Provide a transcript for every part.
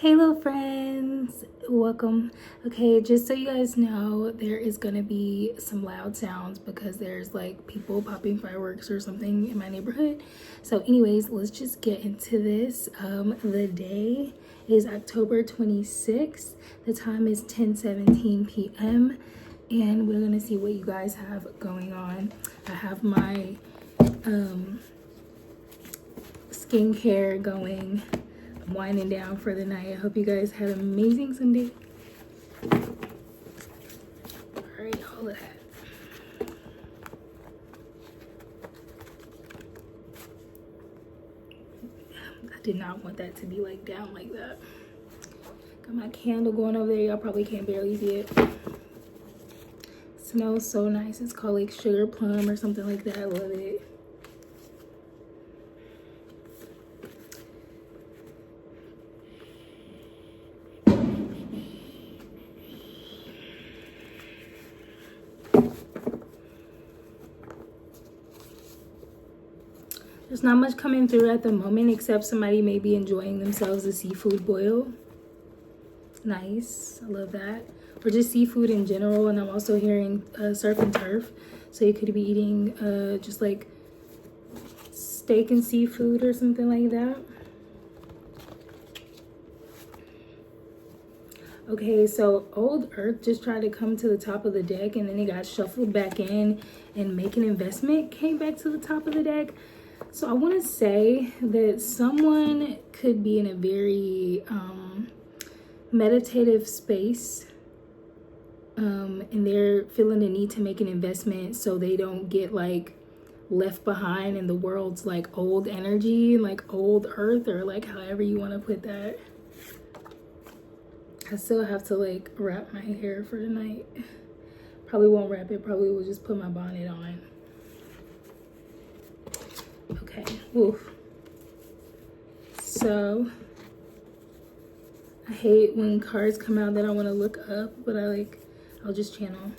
Hey little friends, welcome. Okay, just so you guys know, there is gonna be some loud sounds because there's like people popping fireworks or something in my neighborhood. So anyways, let's just get into this. The day is October 26th. The time is 10:17 p.m. and we're gonna see what you guys have going on. I have my skincare going. I'm winding down for the night. I hope you guys had an amazing Sunday. All right, all of that. I did not want that to be like down like that. Got my candle going over there. Y'all probably can't barely see it. Smells so nice. It's called like sugar plum or something like that. I love it. There's not much coming through at the moment except somebody may be enjoying themselves a seafood boil. Nice, I love that. Or just seafood in general. And I'm also hearing surf and turf. So you could be eating just like steak and seafood or something like that. Okay, so Old Earth just tried to come to the top of the deck and then it got shuffled back in, and Make an Investment came back to the top of the deck. So I want to say that someone could be in a very meditative space and they're feeling the need to make an investment so they don't get like left behind in the world's like old energy, like old earth, or like however you want to put that. I still have to like wrap my hair for tonight. Probably won't wrap it, probably will just put my bonnet on. Okay, oof. So I hate when cards come out that I want to look up, but I'll just channel.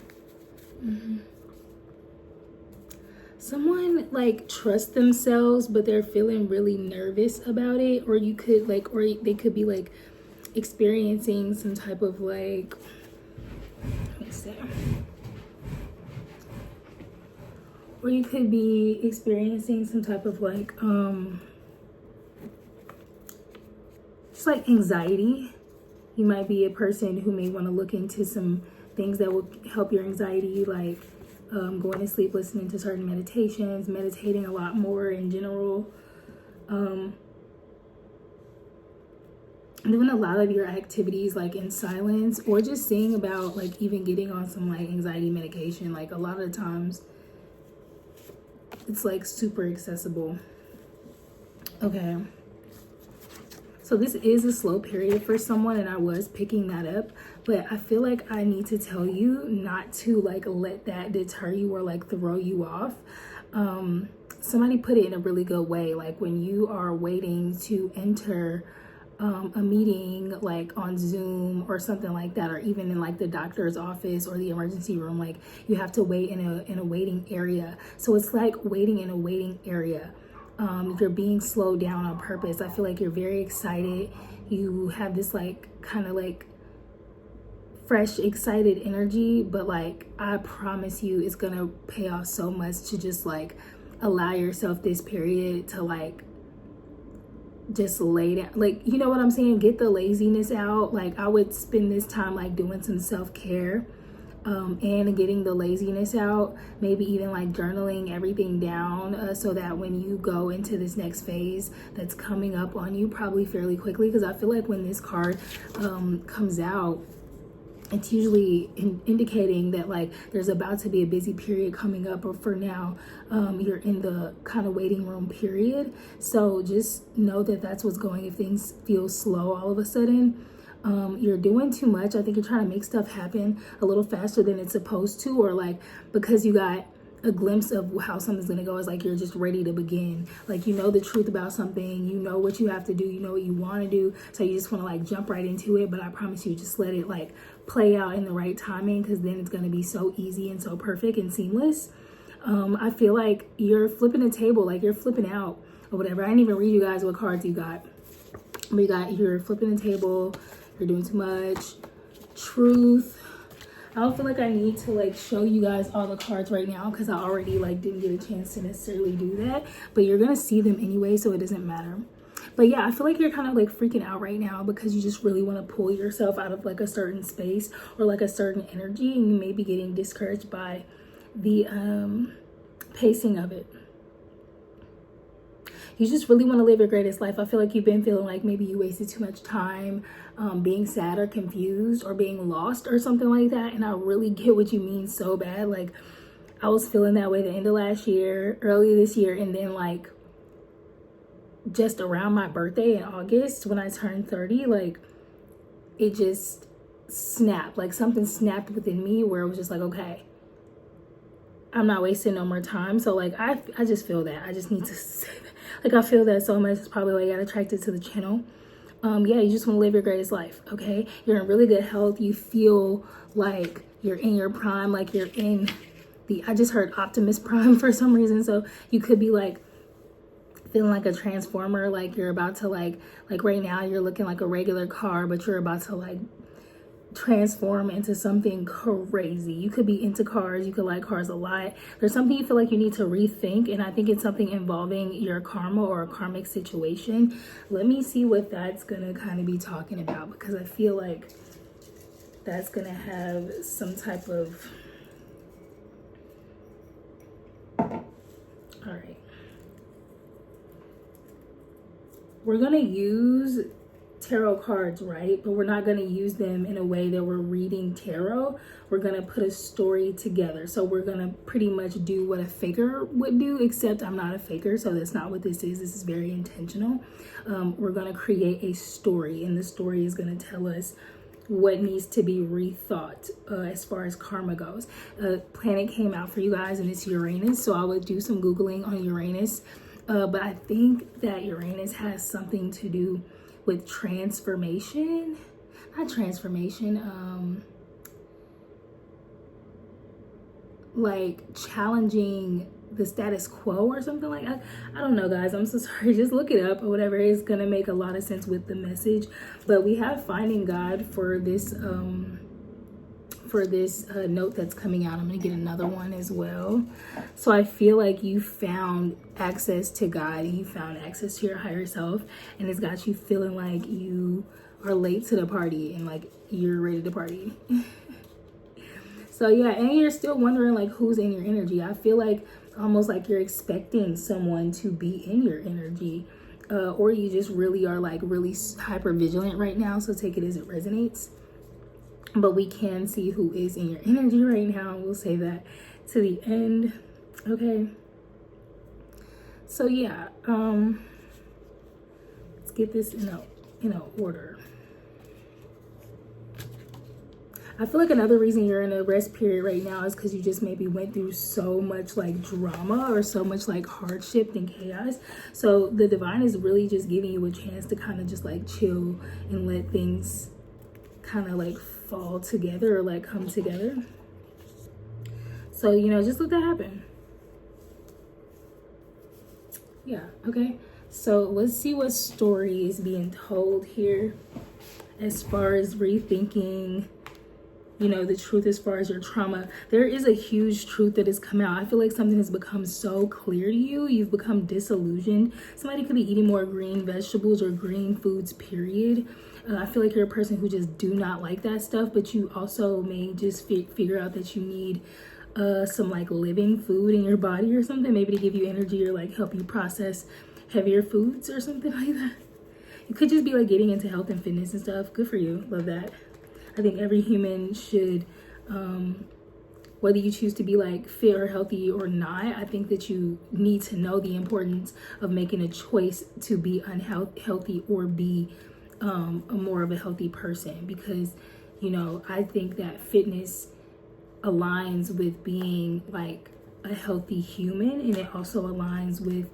Someone like trusts themselves, but they're feeling really nervous about it, or you could like, or they could be like experiencing some type of like, let me see. Or you could be experiencing some type of like, just like anxiety. You might be a person who may want to look into some things that will help your anxiety, like going to sleep, listening to certain meditations, meditating a lot more in general. Doing a lot of your activities like in silence, or just seeing about like even getting on some like anxiety medication. Like a lot of the times it's like super accessible. Okay, so this is a slow period for someone and I was picking that up, but I feel like I need to tell you not to like let that deter you or like throw you off. Somebody put it in a really good way, like when you are waiting to enter a meeting like on Zoom or something like that, or even in like the doctor's office or the emergency room, like you have to wait in a waiting area. So it's like waiting in a waiting area. You're being slowed down on purpose. I feel like you're very excited. You have this like kind of like fresh, excited energy, but like I promise you it's gonna pay off so much to just like allow yourself this period to like just lay down, like, you know what I'm saying, get the laziness out. Like I would spend this time like doing some self-care and getting the laziness out, maybe even like journaling everything down so that when you go into this next phase that's coming up on you probably fairly quickly, because I feel like when this card comes out, it's usually indicating that like there's about to be a busy period coming up, or for now you're in the kind of waiting room period. So just know that that's what's going. If things feel slow all of a sudden, you're doing too much. I think you're trying to make stuff happen a little faster than it's supposed to, or like because you got a glimpse of how something's gonna go, it's like you're just ready to begin. Like you know the truth about something, you know what you have to do, you know what you want to do, so you just want to like jump right into it. But I promise you, just let it like play out in the right timing, because then it's gonna be so easy and so perfect and seamless. I feel like you're flipping a table, like you're flipping out or whatever. I didn't even read you guys what cards you got, We got you're flipping the table, you're doing too much, truth. I don't feel like I need to like show you guys all the cards right now because I already like didn't get a chance to necessarily do that, but you're gonna see them anyway, so it doesn't matter. But yeah, I feel like you're kind of like freaking out right now because you just really want to pull yourself out of like a certain space or like a certain energy, and you may be getting discouraged by the pacing of it. You just really want to live your greatest life. I feel like you've been feeling like maybe you wasted too much time being sad or confused or being lost or something like that. And I really get what you mean so bad. Like, I was feeling that way the end of last year, early this year, and then like just around my birthday in August when I turned 30, like it just snapped. Like something snapped within me where it was just like, okay, I'm not wasting no more time. So like I just feel that. I just need to say that. Like I feel that so much. It's probably why I got attracted to the channel. Yeah, you just want to live your greatest life, okay? You're in really good health. You feel like you're in your prime, like you're in the, I just heard Optimus Prime for some reason. So you could be like feeling like a transformer, like you're about to like right now you're looking like a regular car, but you're about to like transform into something crazy. You could be into cars, you could like cars a lot. There's something you feel like you need to rethink, and I think it's something involving your karma or a karmic situation. Let me see what that's gonna kind of be talking about, because I feel like that's gonna have some type of, all right, we're gonna use tarot cards, right? But we're not going to use them in a way that we're reading tarot. We're going to put a story together. So we're going to pretty much do what a faker would do, except I'm not a faker, so that's not what this is. This is very intentional. We're going to create a story, and the story is going to tell us what needs to be rethought as far as karma goes. A planet came out for you guys, and it's Uranus, so I would do some Googling on Uranus. But I think that Uranus has something to do with transformation, not transformation, like challenging the status quo or something like that. I don't know, guys, I'm so sorry. Just look it up or whatever. It's gonna make a lot of sense with the message. But we have finding God for this note that's coming out. I'm gonna get another one as well. So I feel like you found access to God, and you found access to your higher self, and it's got you feeling like you are late to the party and like you're ready to party. So yeah, and you're still wondering like who's in your energy. I feel like almost like you're expecting someone to be in your energy, or you just really are like really hyper vigilant right now. So take it as it resonates. But we can see who is in your energy right now. We'll say that to the end. Okay. So yeah, let's get this in a order. I feel like another reason you're in a rest period right now is because you just maybe went through so much like drama or so much like hardship and chaos. So the divine is really just giving you a chance to kind of just like chill and let things kind of like fall together or like come together. So, you know, just let that happen. Yeah, okay. So let's see what story is being told here as far as rethinking, you know, the truth as far as your trauma. There is a huge truth that has come out. I feel like something has become so clear to you. You've become disillusioned. Somebody could be eating more green vegetables or green foods, period. I feel like you're a person who just do not like that stuff, but you also may just figure out that you need some like living food in your body or something, maybe to give you energy or like help you process heavier foods or something like that. You could just be like getting into health and fitness and stuff. Good for you. Love that. I think every human should, whether you choose to be like fit or healthy or not, I think that you need to know the importance of making a choice to be unhealthy or be more of a healthy person, because, you know, I think that fitness aligns with being like a healthy human, and it also aligns with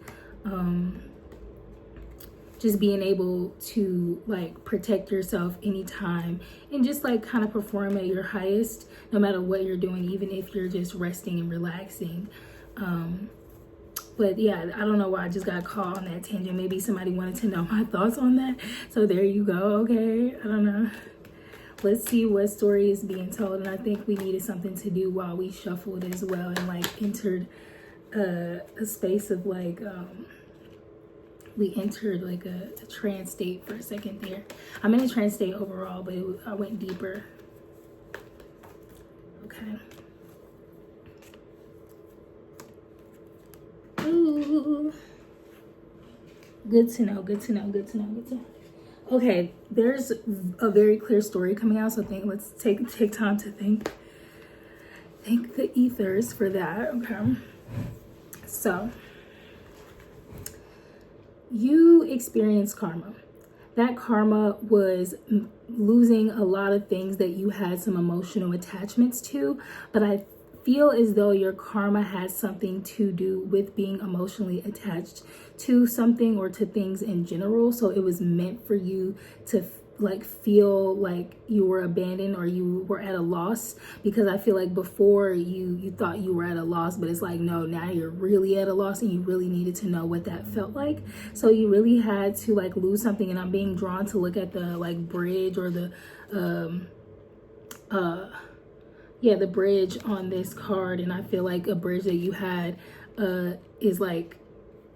just being able to like protect yourself anytime and just like kind of perform at your highest no matter what you're doing, even if you're just resting and relaxing. But yeah, I don't know why I just got caught on that tangent. Maybe somebody wanted to know my thoughts on that. So there you go. Okay, I don't know. Let's see what story is being told. And I think we needed something to do while we shuffled as well, and like entered a space of like, we entered like a trance state for a second there. I'm in a trance state overall, but I went deeper. Okay. Ooh. Good to know, good to know, good to know, good to know. Okay, there's a very clear story coming out, so let's take time to thank the ethers for that. Okay, so you experienced karma. That karma was losing a lot of things that you had some emotional attachments to, but I feel as though your karma has something to do with being emotionally attached to something or to things in general. So it was meant for you to like feel like you were abandoned or you were at a loss, because I feel like before you thought you were at a loss, but it's like, no, now you're really at a loss and you really needed to know what that felt like. So you really had to like lose something, and I'm being drawn to look at the like bridge or the the bridge on this card, and I feel like a bridge that you had is like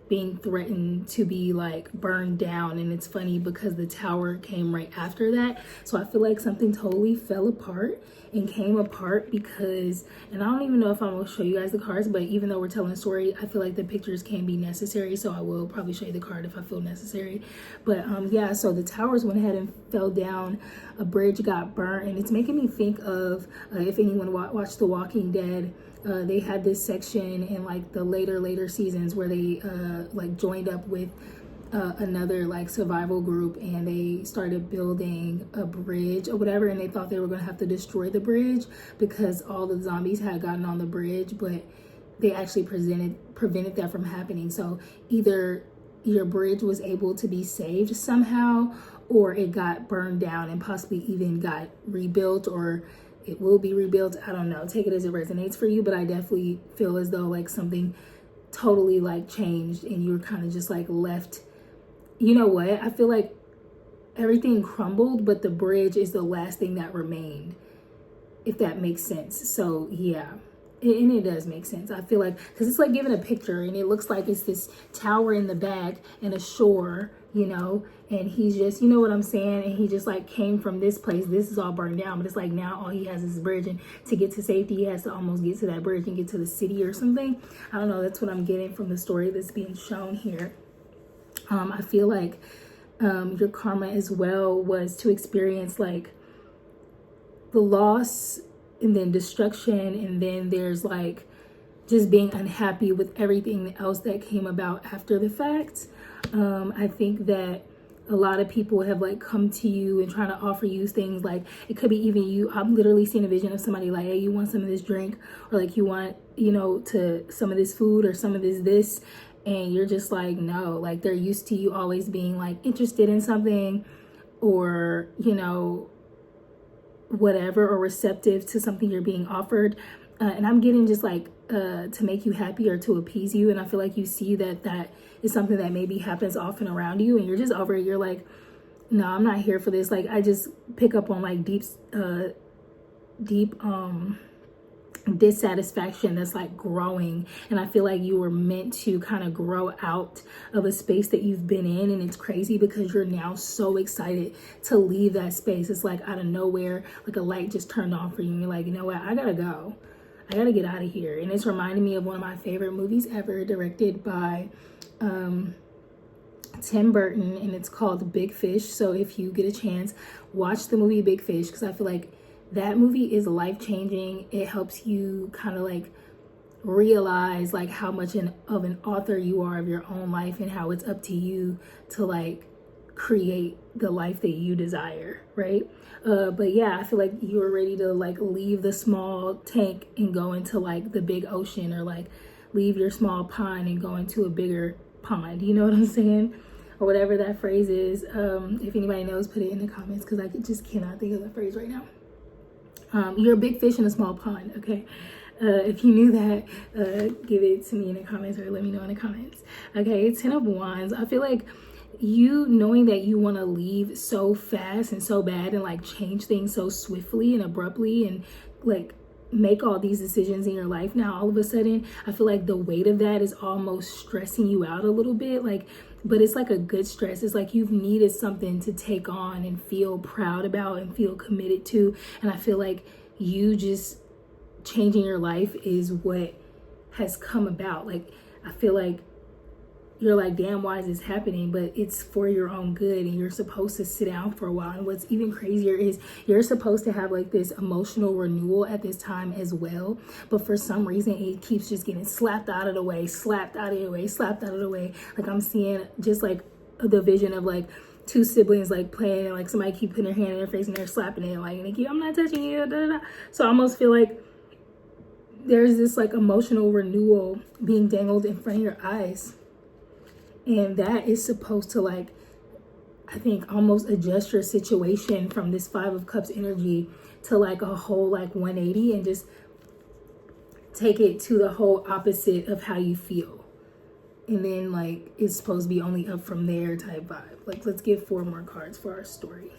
being threatened to be like burned down. And it's funny because the tower came right after that, so I feel like something totally fell apart and came apart because, and I don't even know if I'm gonna show you guys the cards, but even though we're telling a story, I feel like the pictures can be necessary, so I will probably show you the card if I feel necessary. But yeah, so the towers went ahead and fell down, a bridge got burnt, and it's making me think of if anyone watched The Walking Dead. They had this section in like the later seasons where they like joined up with another like survival group, and they started building a bridge or whatever, and they thought they were going to have to destroy the bridge because all the zombies had gotten on the bridge, but they actually prevented that from happening. So either your bridge was able to be saved somehow, or it got burned down and possibly even got rebuilt, or it will be rebuilt. I don't know. Take it as it resonates for you, but I definitely feel as though like something totally like changed and you're kind of just like left. You know what? I feel like everything crumbled, but the bridge is the last thing that remained, if that makes sense. So yeah, and it does make sense. I feel like, because it's like giving a picture and it looks like it's this tower in the back and a shore, you know, and he's just, you know what I'm saying, and he just like came from this place. This is all burned down, but it's like now all he has is a bridge, and to get to safety he has to almost get to that bridge and get to the city or something. I don't know, that's what I'm getting from the story that's being shown here. I feel like your karma as well was to experience like the loss and then destruction, and then there's like just being unhappy with everything else that came about after the fact. I think that a lot of people have like come to you and trying to offer you things, like it could be even you. I'm literally seeing a vision of somebody like, hey, you want some of this drink, or like you want, you know, to some of this food or some of this, and you're just like, no. Like they're used to you always being like interested in something, or you know, whatever, or receptive to something you're being offered, and I'm getting just like to make you happy or to appease you. And I feel like you see that is something that maybe happens often around you, and you're just over it. You're like, no, I'm not here for this. Like I just pick up on like deep dissatisfaction that's like growing, and I feel like you were meant to kind of grow out of a space that you've been in. And it's crazy because you're now so excited to leave that space. It's like out of nowhere, like a light just turned on for you, and you're like, you know what, I gotta go, I gotta get out of here. And it's reminding me of one of my favorite movies ever, directed by Tim Burton, and it's called Big Fish. So if you get a chance, watch the movie Big Fish, because I feel like that movie is life-changing. It helps you kind of like realize like how much of an author you are of your own life, and how it's up to you to like create the life that you desire, right? But yeah, I feel like you were ready to like leave the small tank and go into like the big ocean, or like leave your small pond and go into a bigger pond. You know what I'm saying? Or whatever that phrase is. If anybody knows, put it in the comments, because I just cannot think of that phrase right now. You're a big fish in a small pond, okay? If you knew that, give it to me in the comments or let me know in the comments. Okay, 10 of Wands. I feel like you knowing that you want to leave so fast and so bad and like change things so swiftly and abruptly and like make all these decisions in your life now, all of a sudden, I feel like the weight of that is almost stressing you out a little bit. Like, but it's like a good stress. It's like you've needed something to take on and feel proud about and feel committed to. And I feel like you just changing your life is what has come about. Like, I feel like you're like, damn, why is this happening? But it's for your own good, and you're supposed to sit down for a while. And what's even crazier is you're supposed to have like this emotional renewal at this time as well. But for some reason, it keeps just getting slapped out of the way, slapped out of the way, slapped out of the way. Like, I'm seeing just like the vision of like two siblings like playing, and like somebody keep putting their hand in their face and they're slapping it, like, and they keep, I'm not touching you, da, da, da. So I almost feel like there's this like emotional renewal being dangled in front of your eyes. And that is supposed to like, I think, almost adjust your situation from this 5 of Cups energy to like a whole like 180 and just take it to the whole opposite of how you feel. And then like it's supposed to be only up from there type vibe. Like, let's get 4 more cards for our story.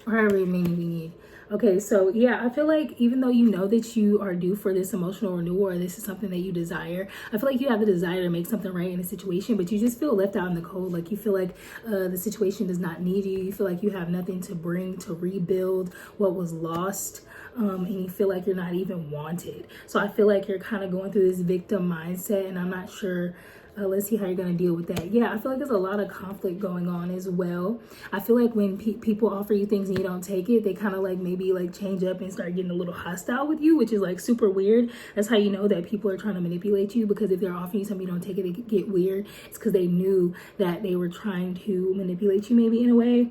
Or however many we need. Okay, so yeah, I feel like even though you know that you are due for this emotional renewal, or this is something that you desire, I feel like you have the desire to make something right in a situation, but you just feel left out in the cold. Like, you feel like the situation does not need you. You feel like you have nothing to bring to rebuild what was lost. And you feel like you're not even wanted. So I feel like you're kind of going through this victim mindset, and I'm not sure. Let's see how you're going to deal with that. Yeah, I feel like there's a lot of conflict going on as well. I feel like when people offer you things and you don't take it, they kind of like maybe like change up and start getting a little hostile with you, which is like super weird. That's how you know that people are trying to manipulate you, because if they're offering you something you don't take it, they get weird. It's because they knew that they were trying to manipulate you maybe in a way.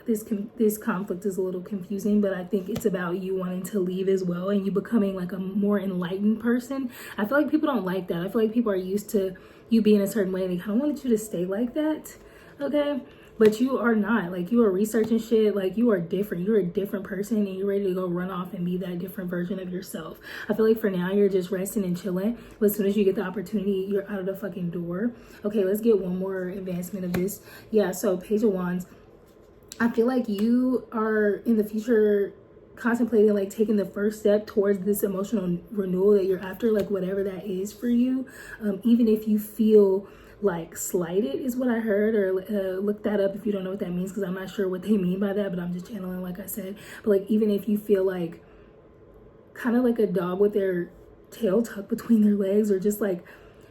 This conflict is a little confusing, but I think it's about you wanting to leave as well, and you becoming like a more enlightened person. I feel like people don't like that. I feel like people are used to you being a certain way, and they kind of wanted you to stay like that. Okay, but you are not. Like, you are researching shit. Like, you are different. You're a different person, and you're ready to go run off and be that different version of yourself. I feel like for now you're just resting and chilling, but as soon as you get the opportunity, you're out of the fucking door. Okay, let's get one more advancement of this. Yeah, so Page of Wands. I feel like you are in the future contemplating like taking the first step towards this emotional renewal that you're after, like whatever that is for you. Even if you feel like slighted is what I heard, or look that up if you don't know what that means, because I'm not sure what they mean by that, but I'm just channeling like I said. But like, even if you feel like kind of like a dog with their tail tucked between their legs, or just like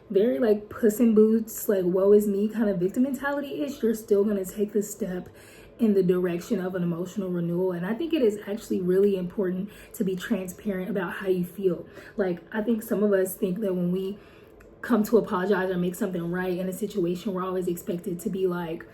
very like Puss in Boots, like woe is me kind of victim mentality-ish, you're still going to take the step in the direction of an emotional renewal. And I think it is actually really important to be transparent about how you feel. Like, I think some of us think that when we come to apologize or make something right in a situation, we're always expected to be like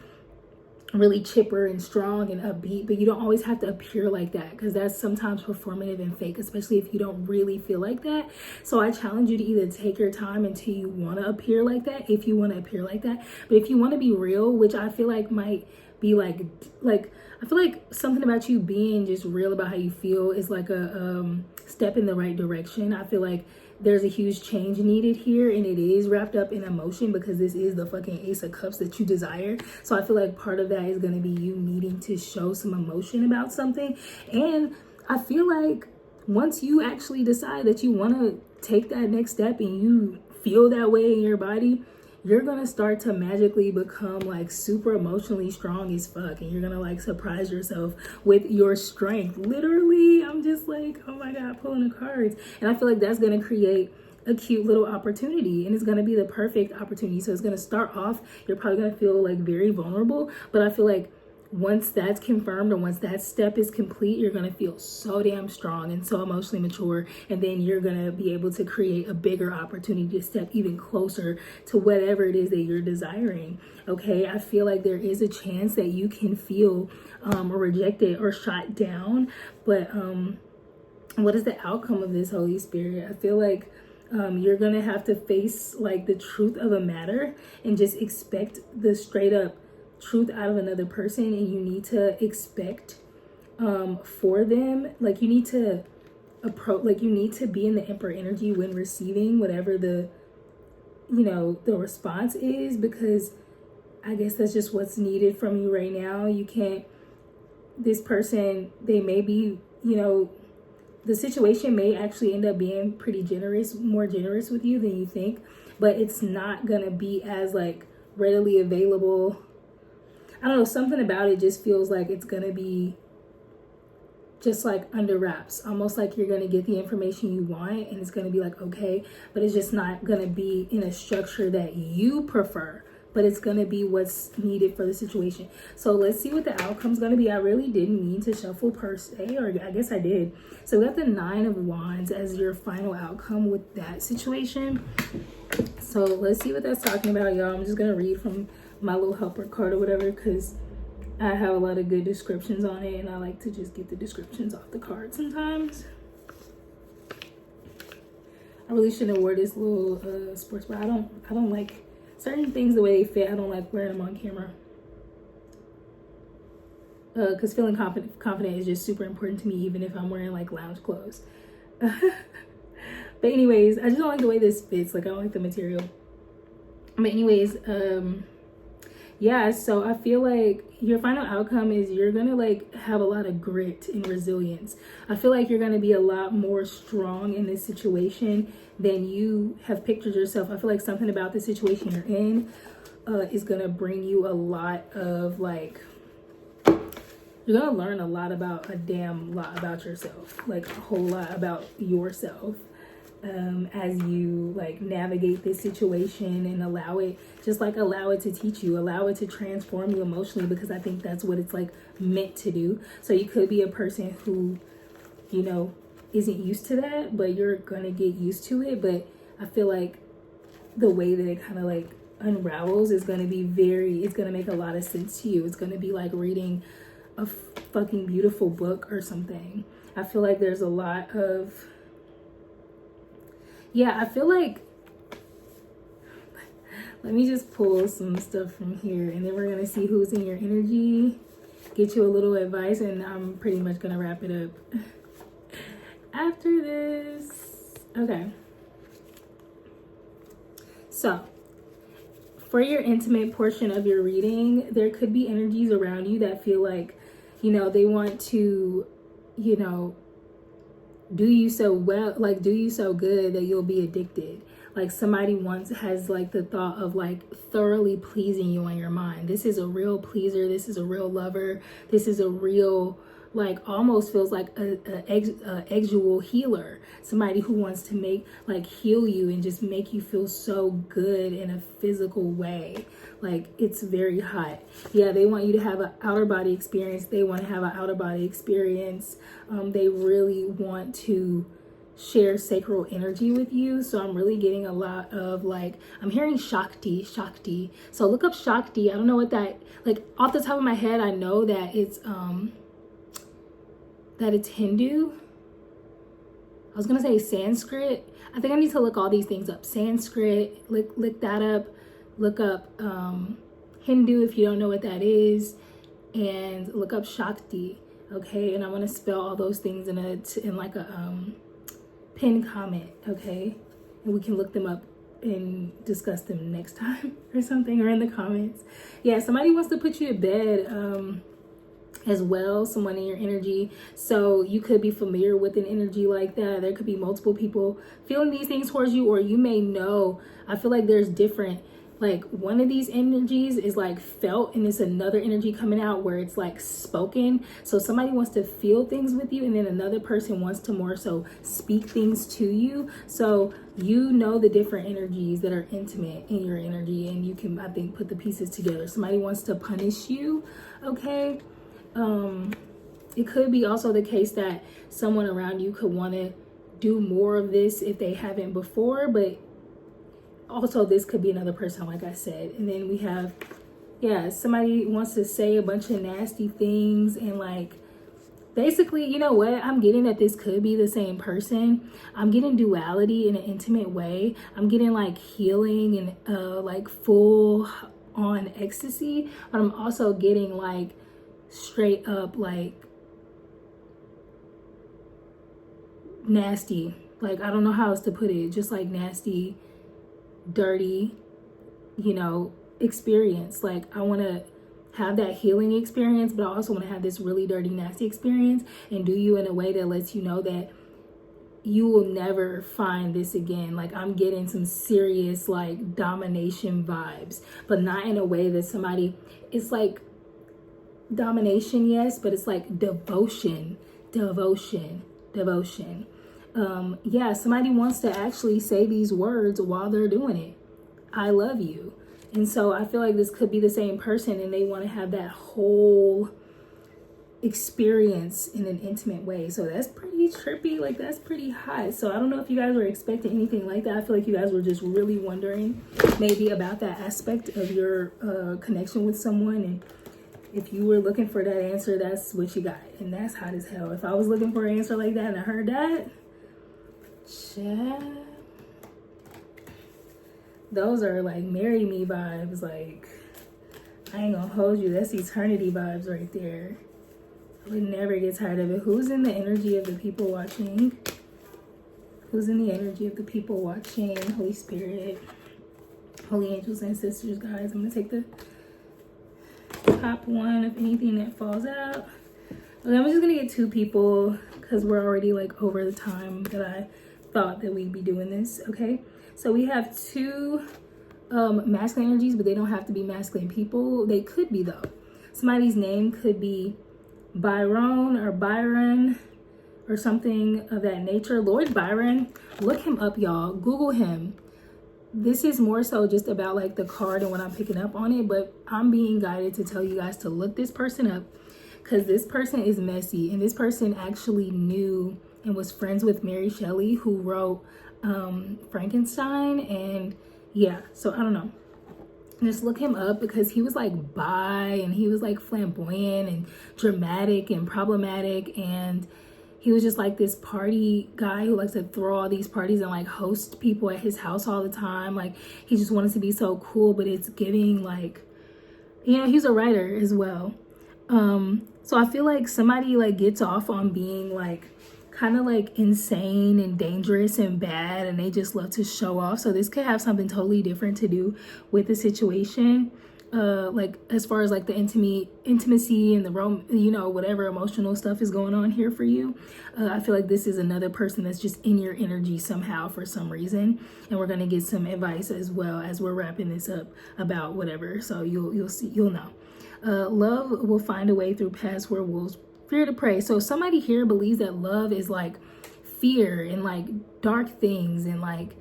really chipper and strong and upbeat, but you don't always have to appear like that, because that's sometimes performative and fake, especially if you don't really feel like that. So I challenge you to either take your time until you want to appear like that, if you want to appear like that. But if you want to be real, which I feel like might be like I feel like something about you being just real about how you feel is like a step in the right direction. I feel like there's a huge change needed here, and it is wrapped up in emotion, because this is the fucking Ace of Cups that you desire. So I feel like part of that is going to be you needing to show some emotion about something. And I feel like once you actually decide that you want to take that next step and you feel that way in your body, you're gonna start to magically become like super emotionally strong as fuck, and you're gonna like surprise yourself with your strength. Literally, I'm just like, oh my god, pulling the cards. And I feel like that's gonna create a cute little opportunity, and it's gonna be the perfect opportunity. So it's gonna start off, you're probably gonna feel like very vulnerable, but I feel like once that's confirmed, or once that step is complete, you're gonna feel so damn strong and so emotionally mature, and then you're gonna be able to create a bigger opportunity to step even closer to whatever it is that you're desiring. Okay, I feel like there is a chance that you can feel rejected or shot down, but what is the outcome of this, Holy Spirit? I feel like you're gonna have to face like the truth of a matter and just expect the straight up truth out of another person, and you need to expect for them, like you need to approach, like you need to be in the Emperor energy when receiving whatever the, you know, the response is, because I guess that's just what's needed from you right now. You can't, this person, they may be, you know, the situation may actually end up being pretty generous, more generous with you than you think, but it's not gonna be as like readily available. I don't know, something about it just feels like it's gonna be just like under wraps, almost like you're gonna get the information you want and it's gonna be like, okay, but it's just not gonna be in a structure that you prefer, but it's gonna be what's needed for the situation. So let's see what the outcome's gonna be. I really didn't mean to shuffle per se, or I guess I did. So we got the 9 of Wands as your final outcome with that situation. So let's see what that's talking about, y'all. I'm just gonna read from my little helper card or whatever, because I have a lot of good descriptions on it and I like to just get the descriptions off the card sometimes. I really shouldn't have wore this little sports bra. I don't like certain things the way they fit. I don't like wearing them on camera. Because feeling confident is just super important to me, even if I'm wearing like lounge clothes. But anyways, I just don't like the way this fits. Like I don't like the material. But anyways, yeah, so I feel like your final outcome is you're gonna like have a lot of grit and resilience. I feel like you're gonna be a lot more strong in this situation than you have pictured yourself. I feel like something about the situation you're in is gonna bring you a lot of like, you're gonna learn a lot about, a damn lot about yourself, like a whole lot about yourself. As you like navigate this situation and allow it to teach you, allow it to transform you emotionally, because I think that's what it's like meant to do. So you could be a person who, you know, isn't used to that, but you're gonna get used to it. But I feel like the way that it kind of like unravels is gonna be it's gonna make a lot of sense to you. It's gonna be like reading a fucking beautiful book or something. I feel like there's a lot of, yeah, I feel like, let me just pull some stuff from here and then we're going to see who's in your energy, get you a little advice, and I'm pretty much going to wrap it up after this. Okay. So, for your intimate portion of your reading, there could be energies around you that feel like, you know, they want to, you know, do you so well, like do you so good that you'll be addicted. Like somebody has like the thought of like thoroughly pleasing you on your mind. This is a real pleaser. This is a real lover. This is a real, like almost feels like a actual healer. Somebody who wants to heal you and just make you feel so good in a physical way. Like it's very hot. Yeah, they want you to have an outer body experience. They want to have an outer body experience. They really want to share sacral energy with you. So I'm really getting a lot of like, I'm hearing Shakti. So look up Shakti. I don't know what that, like off the top of my head, I know that it's Hindu. I was gonna say Sanskrit. I think I need to look all these things up. Sanskrit, look that up. Look up Hindu if you don't know what that is, and look up Shakti. Okay, and I want to spell all those things in like a pinned comment. Okay, and we can look them up and discuss them next time or something, or in the comments. Yeah, somebody wants to put you to bed as well, someone in your energy. So you could be familiar with an energy like that. There could be multiple people feeling these things towards you, or you may know. I feel like there's different, like one of these energies is like felt and it's another energy coming out where it's like spoken. So somebody wants to feel things with you and then another person wants to more so speak things to you. So you know the different energies that are intimate in your energy, and you can, I think, put the pieces together. Somebody wants to punish you. Okay. It could be also the case that someone around you could want to do more of this if they haven't before, but also this could be another person, like I said. And then we have, yeah, somebody wants to say a bunch of nasty things, and like basically, you know what, I'm getting that this could be the same person. I'm getting duality in an intimate way. I'm getting like healing and like full on ecstasy, but I'm also getting like straight up like nasty. Like, I don't know how else to put it. Just like nasty, dirty, you know, experience. Like, I want to have that healing experience, but I also want to have this really dirty, nasty experience and do you in a way that lets you know that you will never find this again. Like, I'm getting some serious like domination vibes, but not in a way that somebody, it's like domination, yes, but it's like devotion. Yeah, somebody wants to actually say these words while they're doing it. I love you. And so I feel like this could be the same person and they want to have that whole experience in an intimate way. So that's pretty trippy. Like, that's pretty hot. So I don't know if you guys were expecting anything like that. I feel like you guys were just really wondering maybe about that aspect of your connection with someone. And if you were looking for that answer, that's what you got. And that's hot as hell. If I was looking for an answer like that and I heard that, child, those are like marry me vibes. Like, I ain't gonna hold you. That's eternity vibes right there. I would never get tired of it. Who's in the energy of the people watching? Who's in the energy of the people watching? Holy Spirit, holy angels and sisters, guys. I'm gonna take the top one of anything that falls out. Okay, I'm just gonna get 2 people because we're already like over the time that I thought that we'd be doing this. Okay, so we have 2 masculine energies, but they don't have to be masculine people. They could be though. Somebody's name could be Byron or something of that nature. Lord Byron, look him up, y'all. Google him. This is more so just about like the card and what I'm picking up on it, but I'm being guided to tell you guys to look this person up because this person is messy, and this person actually knew and was friends with Mary Shelley, who wrote Frankenstein. And yeah, so I don't know, just look him up because he was like bi and he was like flamboyant and dramatic and problematic, and he was just like this party guy who likes to throw all these parties and like host people at his house all the time. Like, he just wanted to be so cool, but it's giving like, you know, he's a writer as well. So I feel like somebody like gets off on being like kind of like insane and dangerous and bad, and they just love to show off. So this could have something totally different to do with the situation. Like as far as like the intimacy and the you know, whatever emotional stuff is going on here for you. I feel like this is another person that's just in your energy somehow for some reason, and we're gonna get some advice as well as we're wrapping this up about whatever. So you'll see, you'll know. Love will find a way through past werewolves. Fear to pray. So somebody here believes that love is like fear and like dark things and like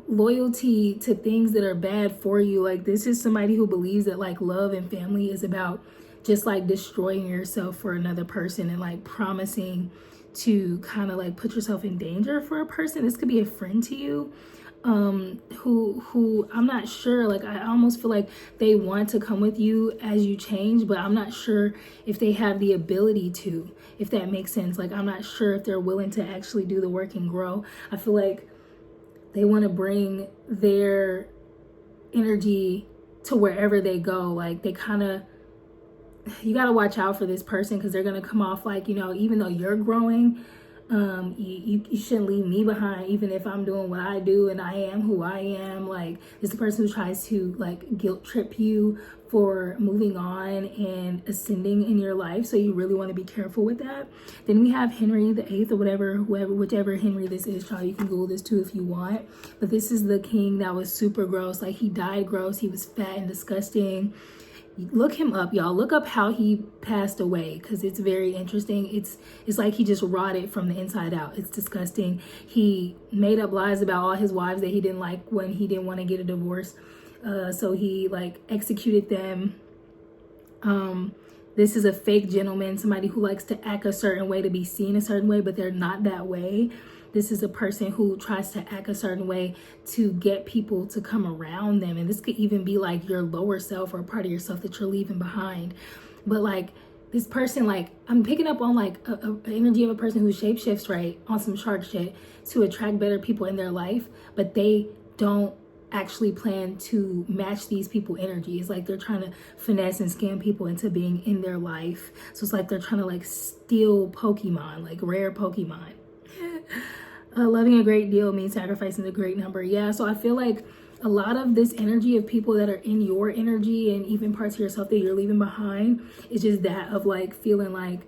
loyalty to things that are bad for you. Like, this is somebody who believes that like love and family is about just like destroying yourself for another person and like promising to kind of like put yourself in danger for a person. This could be a friend to you who I'm not sure, like I almost feel like they want to come with you as you change, but I'm not sure if they have the ability to, if that makes sense. Like, I'm not sure if they're willing to actually do the work and grow. I feel like they want to bring their energy to wherever they go. Like, they kind of, you got to watch out for this person because they're going to come off like, you know, even though you're growing, you shouldn't leave me behind, even if I'm doing what I do and I am who I am. Like, it's the person who tries to like guilt trip you for moving on and ascending in your life. So you really want to be careful with that. Then we have Henry the Eighth or whichever Henry this is, child. You can Google this too if you want. But this is the king that was super gross. Like, he died gross. He was fat and disgusting. Look him up, y'all. Look up how he passed away because it's very interesting. It's like he just rotted from the inside out. It's disgusting. He made up lies about all his wives that he didn't like when he didn't want to get a divorce. So he like executed them. This is a fake gentleman, somebody who likes to act a certain way to be seen a certain way, but they're not that way. This is a person who tries to act a certain way to get people to come around them. And this could even be like your lower self or a part of yourself that you're leaving behind. But like, this person, like, I'm picking up on like an energy of a person who shapeshifts, right, on some shark shit to attract better people in their life, but they don't actually plan to match these people energy. It's like they're trying to finesse and scam people into being in their life. So it's like they're trying to like steal Pokemon, like rare Pokemon. Loving a great deal means sacrificing a great number. Yeah, so I feel like a lot of this energy of people that are in your energy and even parts of yourself that you're leaving behind is just that of like feeling like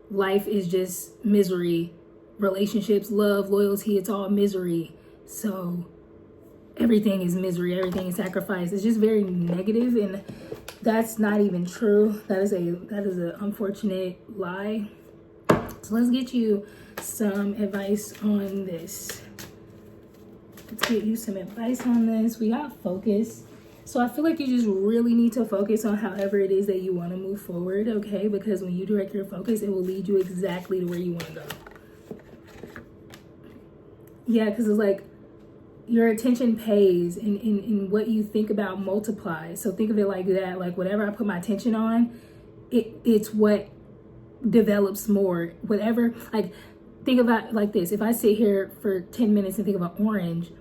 life is just misery. Relationships, love, loyalty, it's all misery. So everything is misery, everything is sacrifice. It's just very negative, and that's not even true. That is an unfortunate lie. So let's get you some advice on this. Let's get you some advice on this. We got focus. So I feel like you just really need to focus on however it is that you want to move forward, okay? Because when you direct your focus, it will lead you exactly to where you want to go. Yeah, because it's like your attention pays, and what you think about multiplies. So think of it like that. Like whatever I put my attention on, it's what develops more. Whatever, like think about it like this. If I sit here for 10 minutes and think about orange,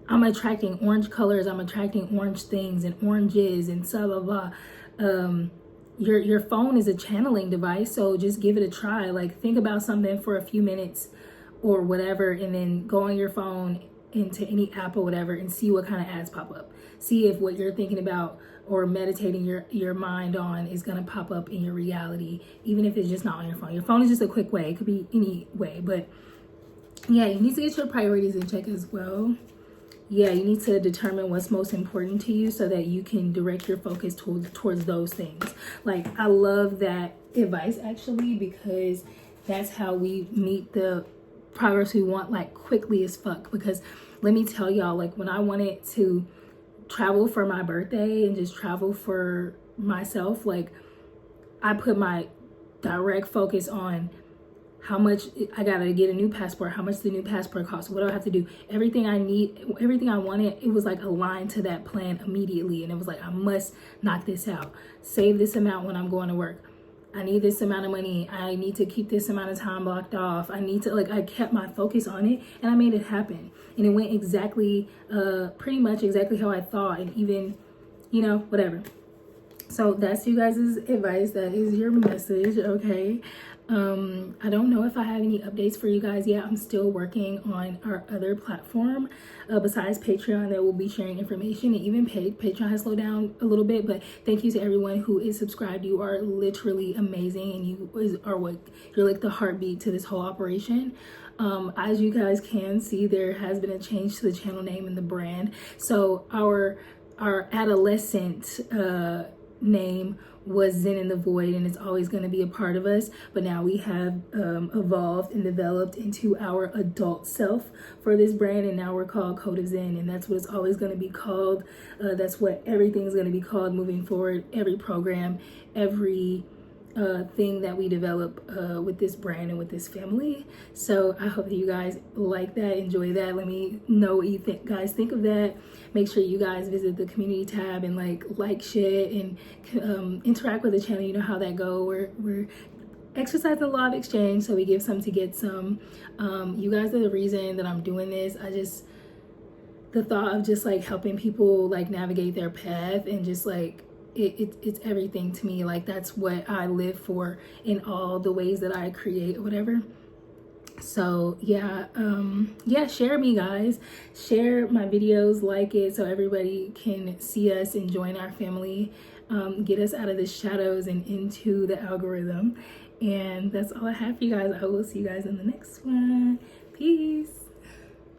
I'm attracting orange colors, I'm attracting orange things and oranges and blah, blah, blah. Your phone is a channeling device, so just give it a try. Like think about something for a few minutes or whatever, and then go on your phone into any app or whatever and see what kind of ads pop up. See if what you're thinking about or meditating your mind on is gonna pop up in your reality, even if it's just not on your phone. Your phone is just a quick way, it could be any way, but yeah, you need to get your priorities in check as well. Yeah, you need to determine what's most important to you so that you can direct your focus towards those things. Like, I love that advice actually, because that's how we meet the progress we want, like quickly as fuck. Because let me tell y'all, like when I wanted to travel for my birthday and just travel for myself, like I put my direct focus on how much I gotta get a new passport, how much the new passport costs, what do I have to do, everything I need, everything I wanted. It was like aligned to that plan immediately, and it was like, I must knock this out, save this amount when I'm going to work, I need this amount of money, I need to keep this amount of time blocked off, I need to, like, I kept my focus on it and I made it happen, and it went exactly pretty much exactly how I thought, and even, you know, whatever. So that's you guys' advice. That is your message, okay? I don't know if I have any updates for you guys yet. I'm still working on our other platform besides Patreon that will be sharing information, and even Patreon has slowed down a little bit, but thank you to everyone who is subscribed. You are literally amazing, and you're like the heartbeat to this whole operation. As you guys can see, there has been a change to the channel name and the brand. So our adolescent name was Zen in the Void, and it's always going to be a part of us, but now we have evolved and developed into our adult self for this brand, and now we're called Code of Zen, and that's what it's always going to be called. That's what everything's going to be called moving forward. Every program, every thing that we develop with this brand and with this family. So I hope that you guys like that, enjoy that. Let me know what you guys think of that. Make sure you guys visit the community tab and like shit and interact with the channel. You know how that go. We're exercising the law of exchange, so we give some to get some. You guys are the reason that I'm doing this. The thought of just like helping people like navigate their path and just like it's everything to me. Like that's what I live for in all the ways that I create or whatever. So yeah, share me, guys. Share my videos, like it, so everybody can see us and join our family. Get us out of the shadows and into the algorithm. And that's all I have for you guys. I will see you guys in the next one. Peace.